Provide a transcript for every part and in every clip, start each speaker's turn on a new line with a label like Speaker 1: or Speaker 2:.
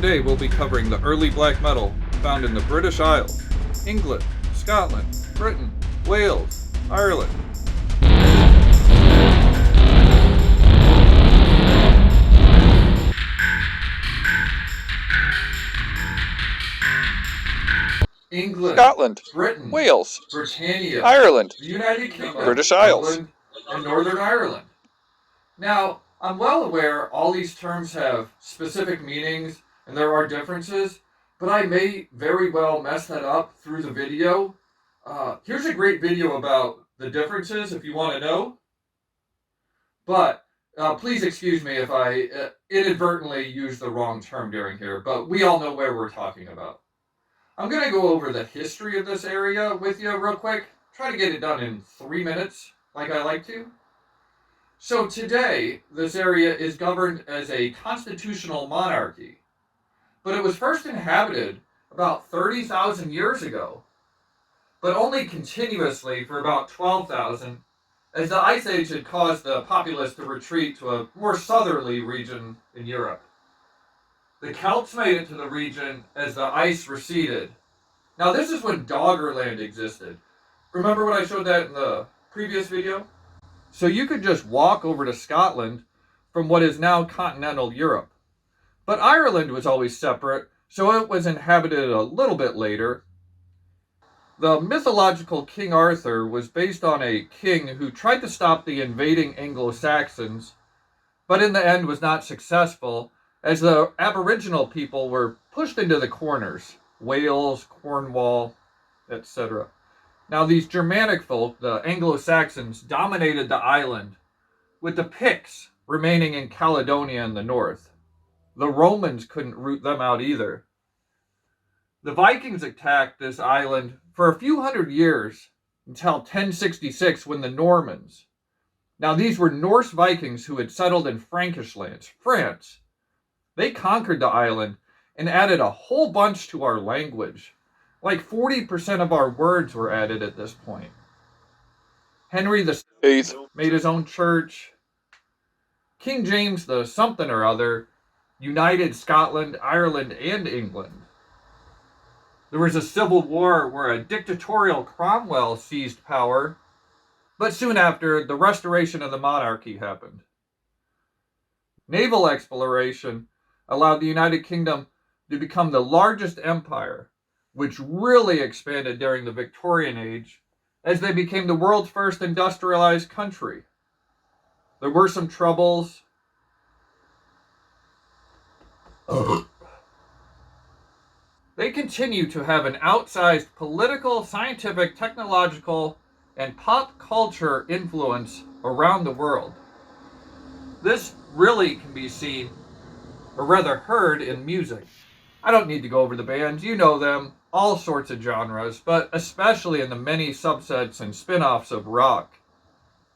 Speaker 1: Today we'll be covering the early black metal found in the British Isles, England, Scotland, Britain, Wales, Ireland. England,
Speaker 2: Scotland,
Speaker 1: Britain,
Speaker 2: Wales,
Speaker 1: Britannia,
Speaker 2: Ireland,
Speaker 1: the United Kingdom,
Speaker 2: British Isles,
Speaker 1: England, and Northern Ireland. Now, I'm well aware all these terms have specific meanings and there are differences, but I may very well mess that up through the video. Here's a great video about the differences if you want to know. But please excuse me if I inadvertently use the wrong term during here, but we all know where we're talking about. I'm going to go over the history of this area with you real quick. Try to get it done in 3 minutes, like I like to. So today, this area is governed as a constitutional monarchy, but it was first inhabited about 30,000 years ago, but only continuously for about 12,000, as the Ice Age had caused the populace to retreat to a more southerly region in Europe. The Celts made it to the region as the ice receded. Now this is when Doggerland existed. Remember when I showed that in the previous video? So you could just walk over to Scotland from what is now continental Europe. But Ireland was always separate, so it was inhabited a little bit later. The mythological King Arthur was based on a king who tried to stop the invading Anglo-Saxons, but in the end was not successful, as the Aboriginal people were pushed into the corners, Wales, Cornwall, etc. Now these Germanic folk, the Anglo-Saxons, dominated the island, with the Picts remaining in Caledonia in the north. The Romans couldn't root them out either. The Vikings attacked this island for a few hundred years, until 1066 when the Normans. Now these were Norse Vikings who had settled in Frankish lands, France. They conquered the island and added a whole bunch to our language. Like 40% of our words were added at this point. Henry VIII made his own church. King James the something or other united Scotland, Ireland, and England. There was a civil war where a dictatorial Cromwell seized power, but soon after, the restoration of the monarchy happened. Naval exploration allowed the United Kingdom to become the largest empire, which really expanded during the Victorian Age as they became the world's first industrialized country. There were some troubles. They continue to have an outsized political, scientific, technological, and pop culture influence around the world. This really can be seen, or rather heard, in music. I don't need to go over the bands, you know them, all sorts of genres, but especially in the many subsets and spin-offs of rock,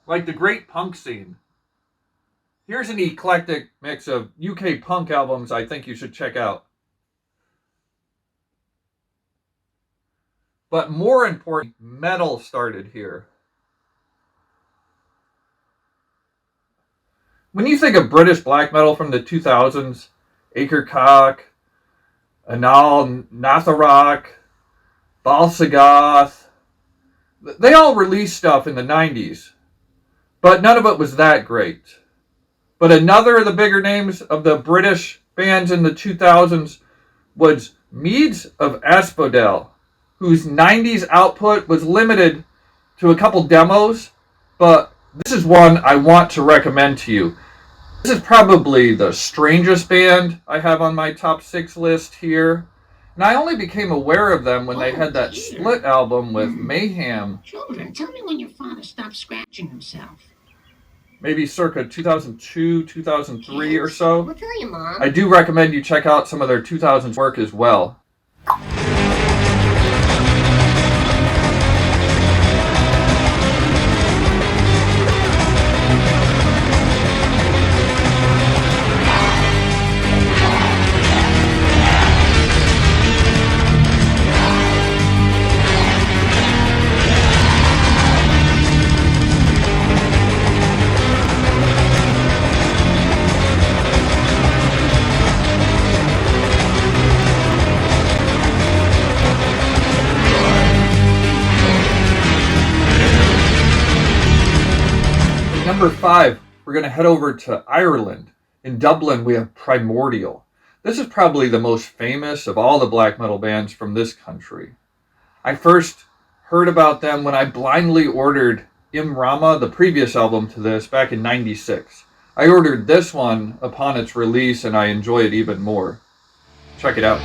Speaker 1: like the great punk scene. Here's an eclectic mix of UK punk albums I think you should check out. But more important, metal started here. When you think of British black metal from the 2000s, Akercock, Anal Natharak, Balsagoth, they all released stuff in the 90s, but none of it was that great. But another of the bigger names of the British bands in the 2000s was Meads of Asphodel, whose 90s output was limited to a couple demos, but this is one I want to recommend to you. This is probably the strangest band I have on my top 6 list here, and I only became aware of them when they had that split album with Mayhem.
Speaker 3: Children, tell me when your father stopped scratching himself.
Speaker 1: Maybe circa 2002, 2003 or so.
Speaker 3: We'll tell you, Mom.
Speaker 1: I do recommend you check out some of their 2000s work as well. number 5, we're going to head over to Ireland. In Dublin, we have Primordial. This is probably the most famous of all the black metal bands from this country. I first heard about them when I blindly ordered Im Rama, the previous album to this, back in '96. I ordered this one upon its release and I enjoy it even more. Check it out.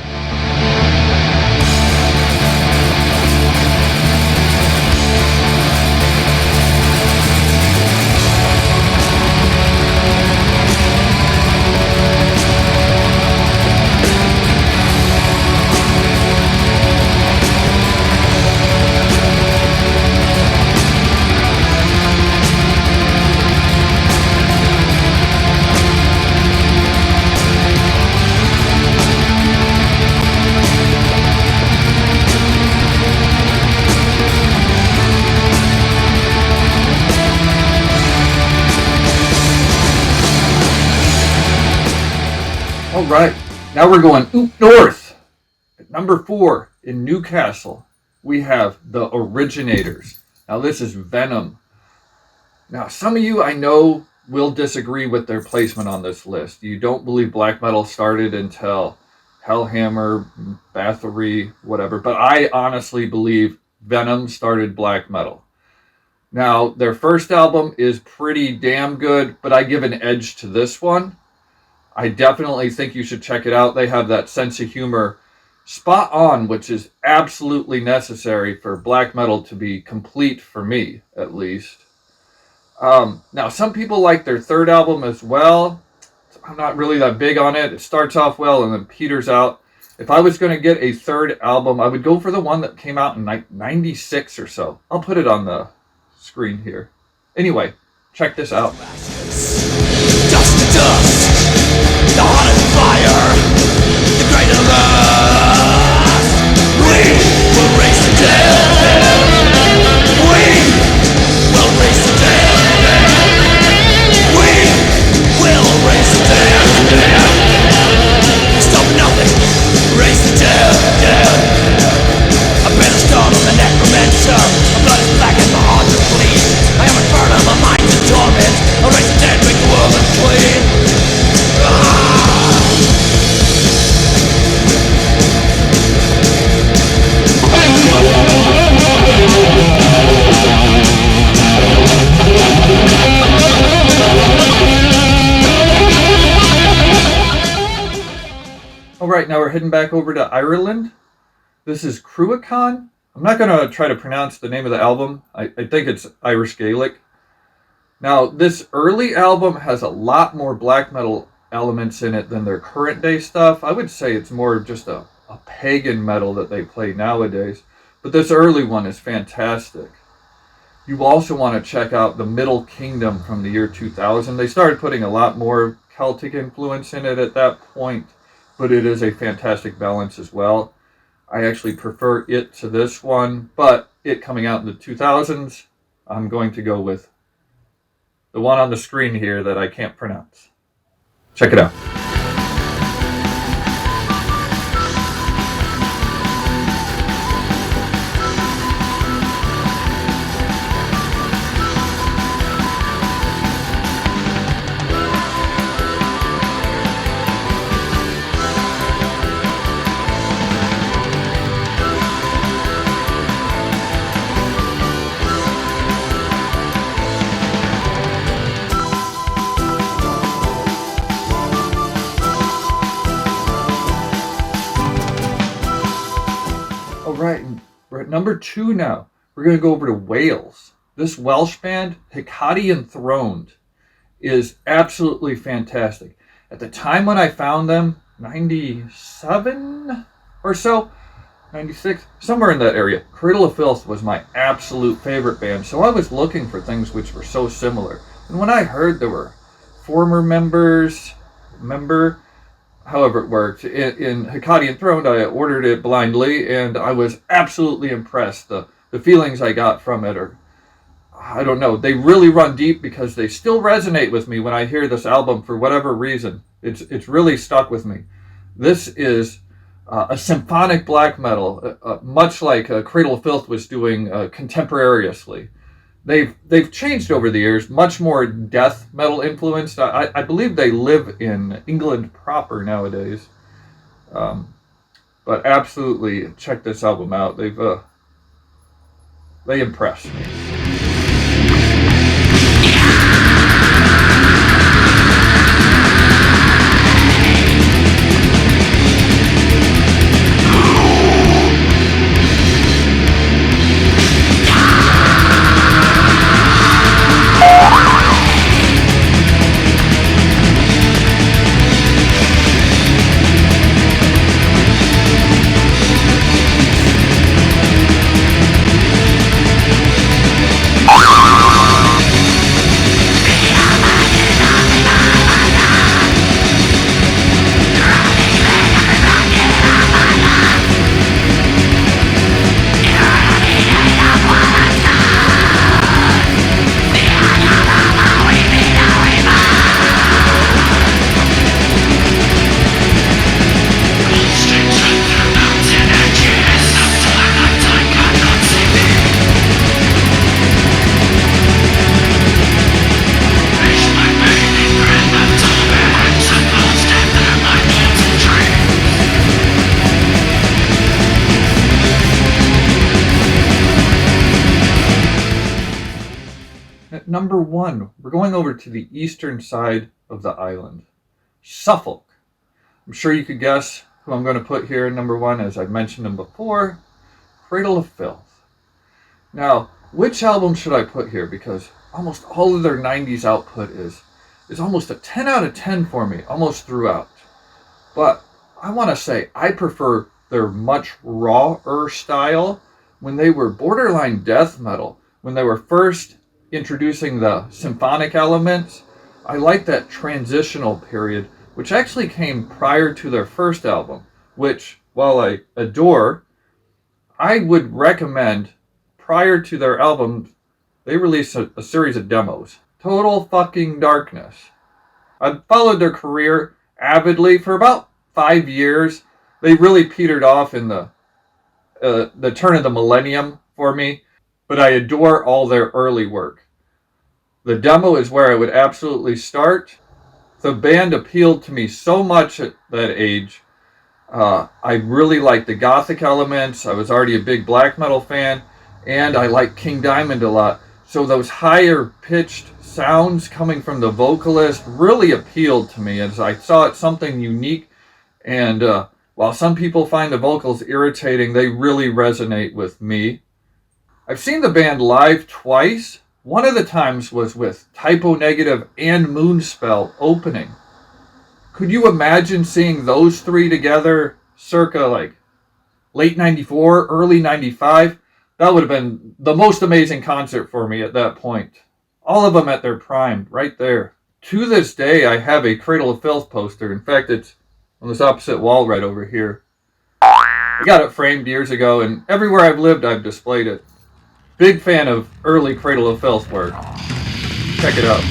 Speaker 1: Alright, now we're going north. At number 4, in Newcastle, we have the Originators. Now this is Venom. Now some of you I know will disagree with their placement on this list. You don't believe black metal started until Hellhammer, Bathory, whatever. But I honestly believe Venom started black metal. Now their first album is pretty damn good, but I give an edge to this one. I definitely think you should check it out. They have that sense of humor spot on, which is absolutely necessary for black metal to be complete, for me, at least. Now, some people like their third album as well. I'm not really that big on it. It starts off well and then peters out. If I was going to get a third album, I would go for the one that came out in '96 or so. I'll put it on the screen here. Anyway, check this out.
Speaker 2: Dust to dust. The hottest fire, the greater lust. We will raise the dead. We will raise the dead. We will raise the dead. Stop nothing, raise the dead. A pedestal of the necromancer. My blood is black and my heart is bleed. I am a burn of my mind in torment. I'll raise the dead, make the world unclean.
Speaker 1: Alright, now we're heading back over to Ireland. This is Cruachan. I'm not going to try to pronounce the name of the album. I think it's Irish Gaelic. Now, this early album has a lot more black metal elements in it than their current day stuff. I would say it's more just a pagan metal that they play nowadays. But this early one is fantastic. You also want to check out the Middle Kingdom from the year 2000. They started putting a lot more Celtic influence in it at that point, but it is a fantastic balance as well. I actually prefer it to this one, but it coming out in the 2000s, I'm going to go with the one on the screen here that I can't pronounce. Check it out. Alright, we're at number 2 now. We're going to go over to Wales. This Welsh band, Hecate Enthroned, is absolutely fantastic. At the time when I found them, 97 or so, 96, somewhere in that area, Cradle of Filth was my absolute favorite band, so I was looking for things which were so similar. And when I heard there were former members, however it worked, in Hecate Enthroned, I ordered it blindly, and I was absolutely impressed. The feelings I got from it are, I don't know, they really run deep because they still resonate with me when I hear this album for whatever reason. It's really stuck with me. This is a symphonic black metal, much like Cradle of Filth was doing contemporaneously. they've changed over the years, much more death metal influenced. I believe they live in England proper nowadays. But absolutely check this album out. They impress me. At number 1, we're going over to the eastern side of the island, Suffolk. I'm sure you could guess who I'm going to put here in number 1, as I've mentioned him before, Cradle of Filth. Now, which album should I put here? Because almost all of their 90s output is almost a 10 out of 10 for me, almost throughout. But I want to say I prefer their much rawer style when they were borderline death metal, when they were first introducing the symphonic elements. I like that transitional period, which actually came prior to their first album, which, while I adore, I would recommend prior to their album, they released a series of demos. Total fucking darkness. I've followed their career avidly for about 5 years. They really petered off in the turn of the millennium for me, but I adore all their early work. The demo is where I would absolutely start. The band appealed to me so much at that age. I really liked the gothic elements. I was already a big black metal fan, and I liked King Diamond a lot. So those higher pitched sounds coming from the vocalist really appealed to me, as I saw it something unique. And while some people find the vocals irritating, they really resonate with me. I've seen the band live twice. One of the times was with Typo Negative and Moonspell opening. Could you imagine seeing those three together circa like late 94, early 95? That would have been the most amazing concert for me at that point. All of them at their prime, right there. To this day, I have a Cradle of Filth poster. In fact, it's on this opposite wall right over here. I got it framed years ago, and everywhere I've lived, I've displayed it. Big fan of early Cradle of Filth work. Check it out.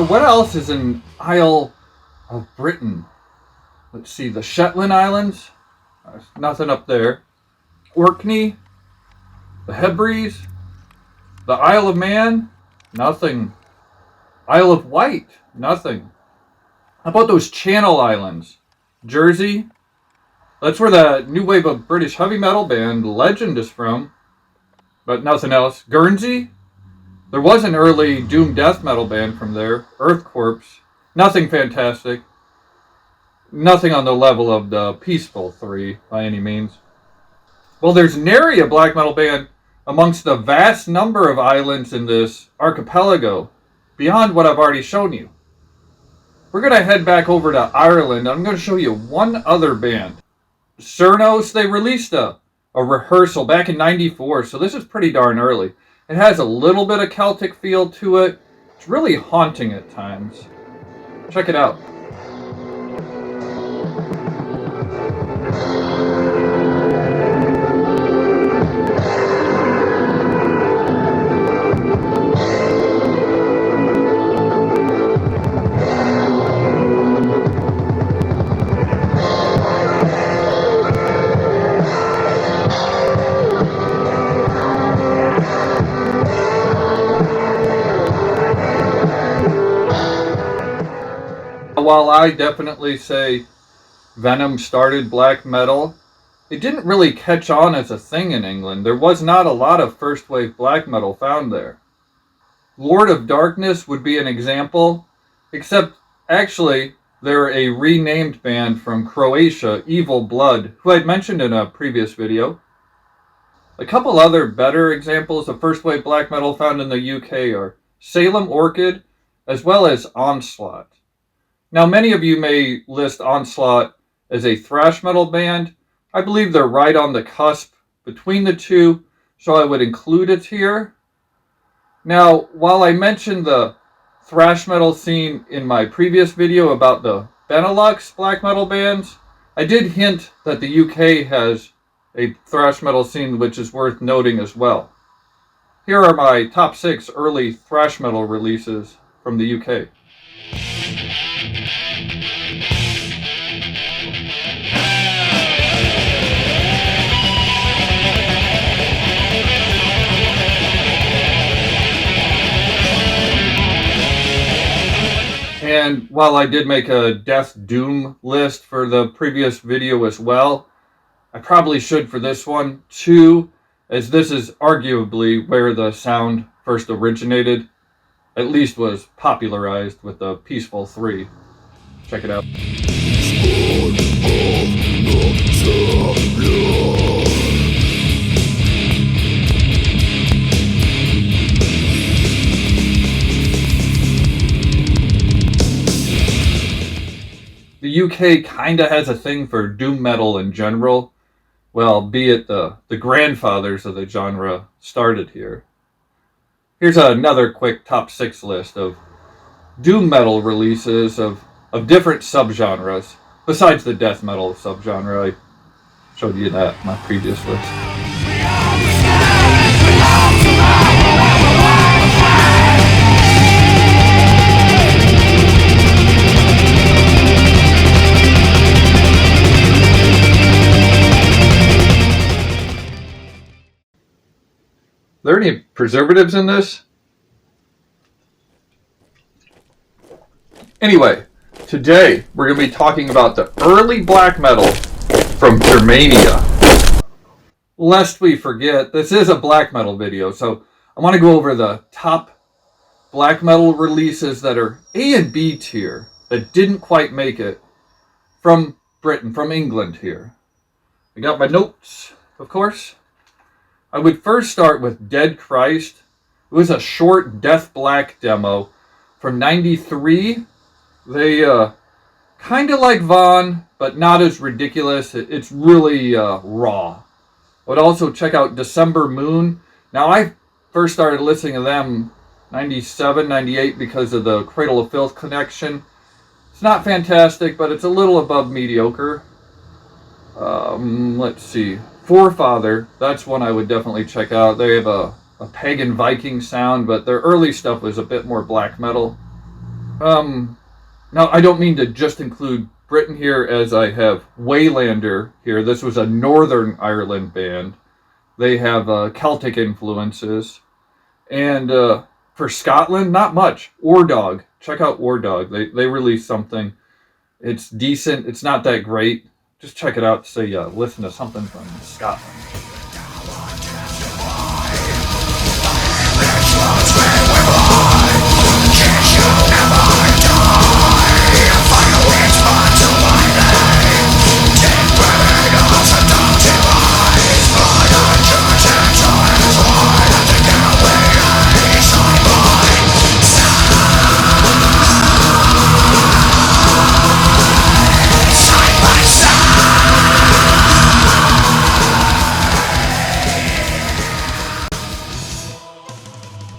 Speaker 1: So what else is in Isle of Britain? Let's see, the Shetland Islands. There's nothing up there. Orkney. The Hebrides. The Isle of Man. Nothing. Isle of Wight. Nothing. How about those Channel Islands? Jersey. That's where the new wave of British heavy metal band Legend is from. But nothing else. Guernsey. There was an early doom death metal band from there. Earth Corps. Nothing fantastic. Nothing on the level of the Peaceful 3 by any means. Well, there's nary a black metal band amongst the vast number of islands in this archipelago, beyond what I've already shown you. We're going to head back over to Ireland. I'm going to show you one other band. Cernunnos, they released a rehearsal back in '94, so this is pretty darn early. It has a little bit of Celtic feel to it. It's really haunting at times. Check it out. While I definitely say Venom started black metal, it didn't really catch on as a thing in England. There was not a lot of first wave black metal found there. Lord of Darkness would be an example, except actually they're a renamed band from Croatia, Evil Blood, who I'd mentioned in a previous video. A couple other better examples of first wave black metal found in the UK are Salem Orchid, as well as Onslaught. Now, many of you may list Onslaught as a thrash metal band. I believe they're right on the cusp between the two, so I would include it here. Now, while I mentioned the thrash metal scene in my previous video about the Benelux black metal bands, I did hint that the UK has a thrash metal scene which is worth noting as well. Here are my top 6 early thrash metal releases from the UK. And while I did make a Death Doom list for the previous video as well, I probably should for this one too, as this is arguably where the sound first originated, at least was popularized with the Peaceful 3. Check it out. The UK kinda has a thing for doom metal in general. Well, be it the grandfathers of the genre started here. Here's another quick top 6 list of doom metal releases of different subgenres, besides the death metal subgenre. I showed you that in my previous list. Are there any preservatives in this? Anyway, today we're going to be talking about the early black metal from Germania. Lest we forget, this is a black metal video, so I want to go over the top black metal releases that are A and B tier, that didn't quite make it, from Britain, from England here. I got my notes, of course. I would first start with Dead Christ. It was a short Death Black demo from '93. They kind of like Vaughn, but not as ridiculous. It's really raw. I would also check out December Moon. Now, I first started listening to them '97, '98 because of the Cradle of Filth connection. It's not fantastic, but it's a little above mediocre. Let's see. Forefather, that's one I would definitely check out. They have a pagan Viking sound, but their early stuff was a bit more black metal. Now, I don't mean to just include Britain here, as I have Waylander here. This was a Northern Ireland band. They have Celtic influences. And for Scotland, not much. War Dog. Check out War Dog. They released something. It's decent. It's not that great. Just check it out to say, listen to something from Scotland.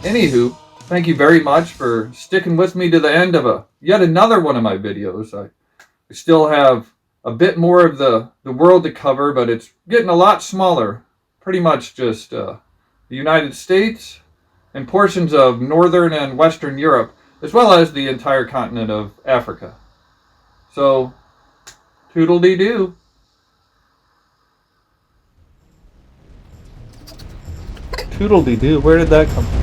Speaker 1: Anywho, thank you very much for sticking with me to the end of yet another one of my videos. I still have a bit more of the world to cover, but it's getting a lot smaller. Pretty much just the United States and portions of Northern and Western Europe, as well as the entire continent of Africa. So, toodle-dee-doo. Toodle-dee-doo, where did that come from?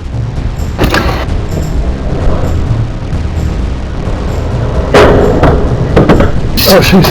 Speaker 1: Oh, jeez.